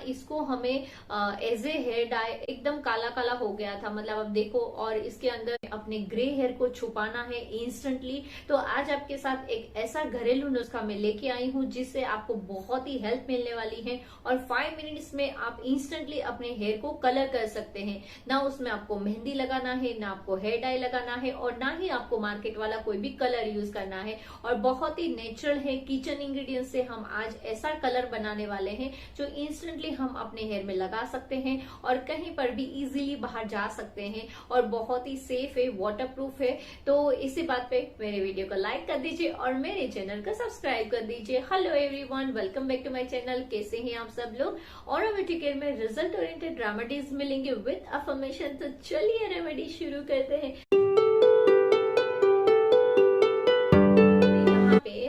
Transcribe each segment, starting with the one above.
इसको हमें as a hair die एकदम काला काला हो गया था, मतलब अब देखो, और इसके अंदर अपने ग्रे हेयर को छुपाना है इंस्टेंटली। तो आज आपके साथ एक ऐसा घरेलू नुस्खा मैं लेके आई हूँ जिससे आपको बहुत ही हेल्प मिलने वाली है और 5 मिनट्स में आप इंस्टेंटली अपने हेयर को कलर कर सकते हैं। ना उसमें आपको मेहंदी लगाना है, ना आपको हेयर डाई लगाना है, और ना ही आपको मार्केट वाला कोई भी कलर यूज करना है। और बहुत ही नेचुरल है, किचन इंग्रेडिएंट से हम आज ऐसा कलर बनाने वाले हैं जो इंस्टेंटली हम अपने हेयर में लगा सकते हैं और कहीं पर भी इजीली बाहर जा सकते हैं, और बहुत ही सेफ है, वाटरप्रूफ है। तो इसी बात पे मेरे वीडियो को लाइक कर दीजिए और मेरे चैनल को सब्सक्राइब कर दीजिए। Hello everyone, welcome back to my channel. कैसे हैं आप सब लोग? और अरोमेटिक केयर में रिजल्ट ओरिएंटेड रेमेडीज मिलेंगे विद अफर्मेशन। तो चलिए रेमेडी शुरू करते हैं।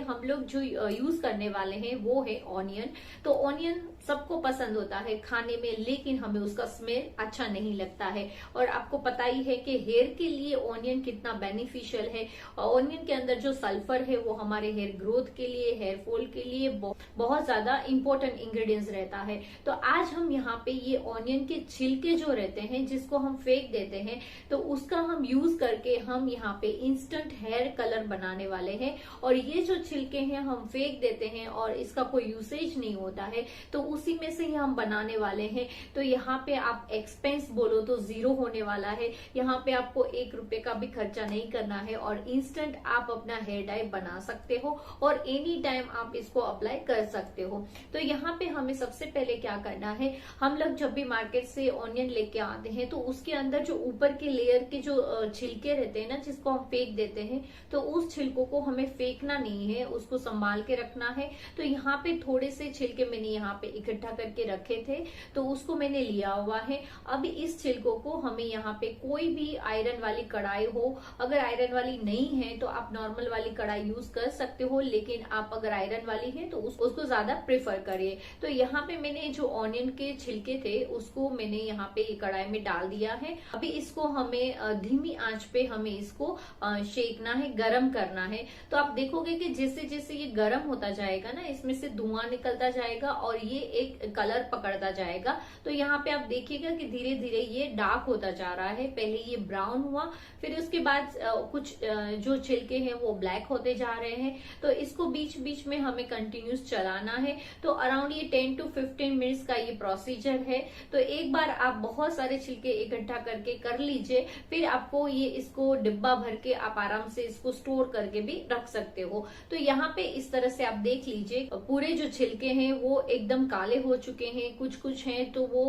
हम लोग जो यूज करने वाले हैं वो है ऑनियन। तो ऑनियन सबको पसंद होता है खाने में, लेकिन हमें उसका स्मेल अच्छा नहीं लगता है। और आपको पता ही है कि हेयर के लिए ऑनियन कितना बेनिफिशियल है। ऑनियन के अंदर जो सल्फर है वो हमारे हेयर ग्रोथ के लिए, हेयर फॉल के लिए बहुत ज्यादा इंपॉर्टेंट इंग्रेडिएंट्स रहता है। तो आज हम यहाँ पे ये ऑनियन के छिलके जो रहते हैं जिसको हम फेंक देते हैं, तो उसका हम यूज करके हम यहाँ पे इंस्टेंट हेयर कलर बनाने वाले हैं। और ये जो छिलके हैं हम फेंक देते हैं और इसका कोई यूसेज नहीं होता है, तो उसी में से ही हम बनाने वाले हैं। तो यहाँ पे आप एक्सपेंस बोलो तो जीरो होने वाला है। यहाँ पे आपको 1 रुपए का भी खर्चा नहीं करना है और इंस्टेंट आप अपना हेयर डाई बना सकते हो और एनी टाइम आप इसको अप्लाई कर सकते हो। तो यहाँ पे हमें सबसे पहले क्या करना है, हम लोग जब भी मार्केट से ऑनियन लेके आते हैं तो उसके अंदर जो ऊपर के लेयर के जो छिलके रहते हैं ना, जिसको हम फेंक देते हैं, तो उस छिलकों को हमें फेंकना नहीं है, उसको संभाल के रखना है। तो यहाँ पे थोड़े से छिलके मैंने यहाँ पे इकट्ठा करके रखे थे, तो उसको मैंने लिया हुआ है। अब इस छिलकों को हमें यहाँ पे कोई भी आयरन वाली कढ़ाई हो, अगर आयरन वाली नहीं है तो आप नॉर्मल वाली कढ़ाई यूज कर सकते हो, लेकिन आप अगर आयरन वाली है तो उसको ज्यादा प्रेफर करिए। तो यहाँ पे मैंने जो ऑनियन के छिलके थे उसको मैंने यहाँ पे कढ़ाई में डाल दिया है। अभी इसको हमें धीमी आंच पे हमें इसको सेकना है, गरम करना है। तो आप देखोगे कि जैसे जैसे ये गरम होता जाएगा ना, इसमें से धुआं निकलता जाएगा और ये एक कलर पकड़ता जाएगा। तो यहाँ पे आप देखिएगा कि धीरे धीरे ये डार्क होता जा रहा है। पहले ये ब्राउन हुआ, फिर उसके बाद कुछ जो छिलके हैं वो ब्लैक होते जा रहे हैं। तो इसको बीच बीच में हमें कंटिन्यूस चलाना है। तो अराउंड ये 10 to 15 मिनट्स का ये प्रोसीजर है। तो एक बार आप बहुत सारे छिलके इकट्ठा करके कर लीजिए, फिर आपको ये इसको डिब्बा भर के आप आराम से इसको स्टोर करके भी रख सकते हो। तो यहाँ पे इस तरह से आप देख लीजिए, पूरे जो छिलके हैं वो एकदम काले हो चुके हैं, कुछ कुछ हैं तो वो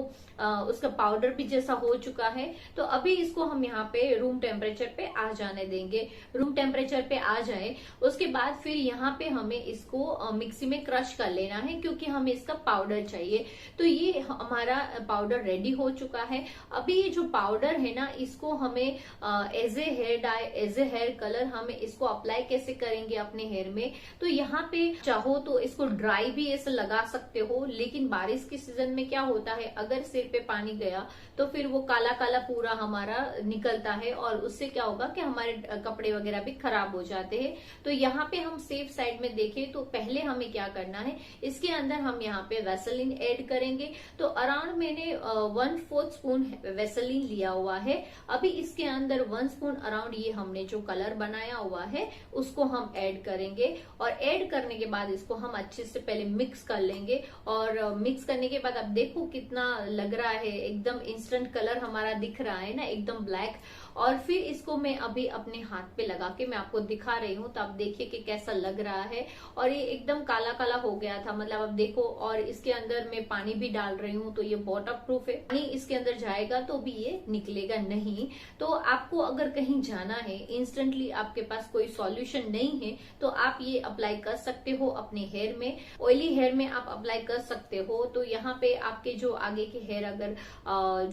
उसका पाउडर भी जैसा हो चुका है। तो अभी इसको हम यहाँ पे रूम टेम्परेचर पे आ जाने देंगे। रूम टेम्परेचर पे आ जाए उसके बाद फिर यहाँ पे हमें इसको मिक्सी में क्रश कर लेना है, क्योंकि हमें इसका पाउडर चाहिए। तो ये हमारा पाउडर रेडी हो चुका है। अभी ये जो पाउडर है ना, इसको हमें as a hair dye, as a hair colour हमें इसको अप्लाई कैसे करेंगे अपने हेयर में। तो यहाँ पे चाहो तो इसको ड्राई भी ऐसे लगा सकते हो, लेकिन बारिश के सीजन में क्या होता है, अगर सिर पे पानी गया तो फिर वो काला काला पूरा हमारा निकलता है और उससे क्या होगा कि हमारे कपड़े वगैरह भी खराब हो जाते हैं। तो यहाँ पे हम सेफ साइड में देखें तो पहले हमें क्या करना है, इसके अंदर हम यहाँ पे वैसलीन ऐड करेंगे। तो अराउंड मैंने 1/4 स्पून वैसलीन लिया हुआ है। अभी इसके अंदर 1 स्पून अराउंड ये हमने जो कलर बनाया हुआ है उसको हम ऐड करेंगे। और ऐड करने के बाद इसको हम अच्छे से पहले मिक्स कर लेंगे। और मिक्स करने के बाद अब देखो कितना लग रहा है, एकदम इंस्टेंट कलर हमारा दिख रहा है ना, एकदम ब्लैक। और फिर इसको मैं अभी अपने हाथ पे लगा के मैं आपको दिखा रही हूँ, तो आप देखिए कि कैसा लग रहा है। और ये एकदम काला काला हो गया था, मतलब अब देखो। और इसके अंदर मैं पानी भी डाल रही हूँ, तो ये वाटर प्रूफ है, पानी इसके अंदर जाएगा तो भी ये निकलेगा नहीं। तो आपको अगर कहीं जाना है, इंस्टेंटली आपके पास कोई सॉल्यूशन नहीं है, तो आप ये अप्लाई कर सकते हो अपने हेयर में। ऑयली हेयर में आप अप्लाई कर सकते हो। तो यहाँ पे आपके जो आगे के हेयर, अगर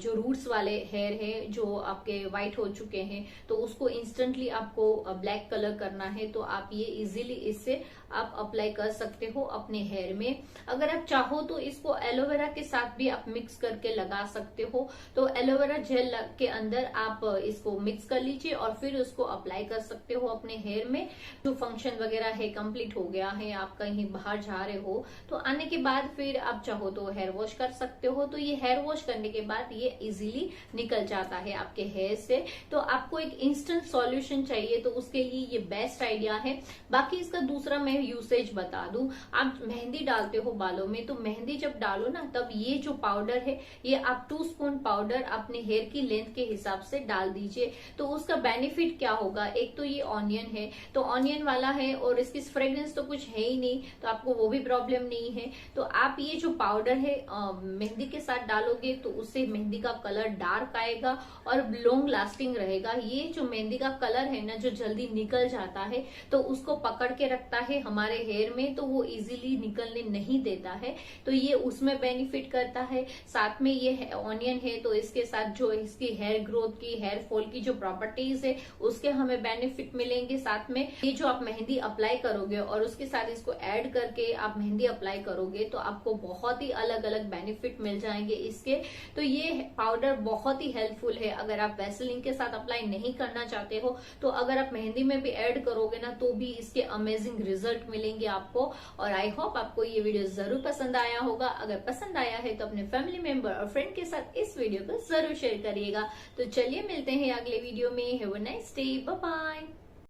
जो रूट्स वाले हेयर है जो आपके व्हाइट हो चुके हैं, तो उसको इंस्टेंटली आपको ब्लैक कलर करना है, तो आप ये इजीली इससे आप अप्लाई कर सकते हो अपने हेयर में। अगर आप चाहो तो इसको एलोवेरा के साथ भी आप मिक्स करके लगा सकते हो। तो एलोवेरा जेल के अंदर आप इसको मिक्स कर लीजिए और फिर उसको अप्लाई कर सकते हो अपने हेयर में। जो फंक्शन वगैरह है कंप्लीट हो गया है, आप कहीं बाहर जा रहे हो तो आने के बाद फिर आप चाहो तो हेयर वॉश कर सकते हो। तो ये हेयर वॉश करने के बाद ये इजीली निकल जाता है आपके हेयर से। तो आपको एक इंस्टेंट सॉल्यूशन चाहिए तो उसके लिए ये बेस्ट आइडिया है। बाकी इसका दूसरा मैं यूसेज बता दूं, आप मेहंदी डालते हो बालों में, तो मेहंदी जब डालो ना तब ये जो पाउडर है ये आप 2 स्पून पाउडर अपने हेयर की लेंथ के हिसाब से डाल दीजिए। तो उसका बेनिफिट क्या होगा, एक तो ये ऑनियन है, तो ऑनियन वाला है और इसकी फ्रेग्रेंस तो कुछ है ही नहीं, तो आपको वो भी प्रॉब्लम नहीं है। तो आप ये जो पाउडर है मेहंदी के साथ डालोगे तो उससे मेहंदी का कलर डार्क आएगा और लॉन्ग लास्टिंग रहेगा। ये जो मेहंदी का कलर है ना जो जल्दी निकल जाता है तो उसको पकड़ के रखता है हमारे हेयर में, तो वो इजीली निकलने नहीं देता है। तो ये उसमें बेनिफिट करता है। साथ में ये ऑनियन है तो इसके साथ जो इसकी हेयर ग्रोथ की, हेयर फॉल की जो प्रॉपर्टीज है उसके हमें बेनिफिट मिलेंगे। साथ में ये जो आप मेहंदी अप्लाई करोगे और उसके साथ इसको ऐड करके आप मेहंदी अप्लाई करोगे तो आपको बहुत ही अलग अलग बेनिफिट मिल जाएंगे इसके। तो ये पाउडर बहुत ही हेल्पफुल है। अगर आप वैसलीन के साथ अप्लाई नहीं करना चाहते हो तो अगर आप मेहंदी में भी ऐड करोगे ना तो भी इसके अमेजिंग रिजल्ट मिलेंगे आपको। और आई होप आपको ये वीडियो जरूर पसंद आया होगा। अगर पसंद आया है तो अपने फैमिली मेंबर और फ्रेंड के साथ इस वीडियो को जरूर शेयर करिएगा। तो चलिए मिलते हैं अगले वीडियो में। Have a nice day, bye bye.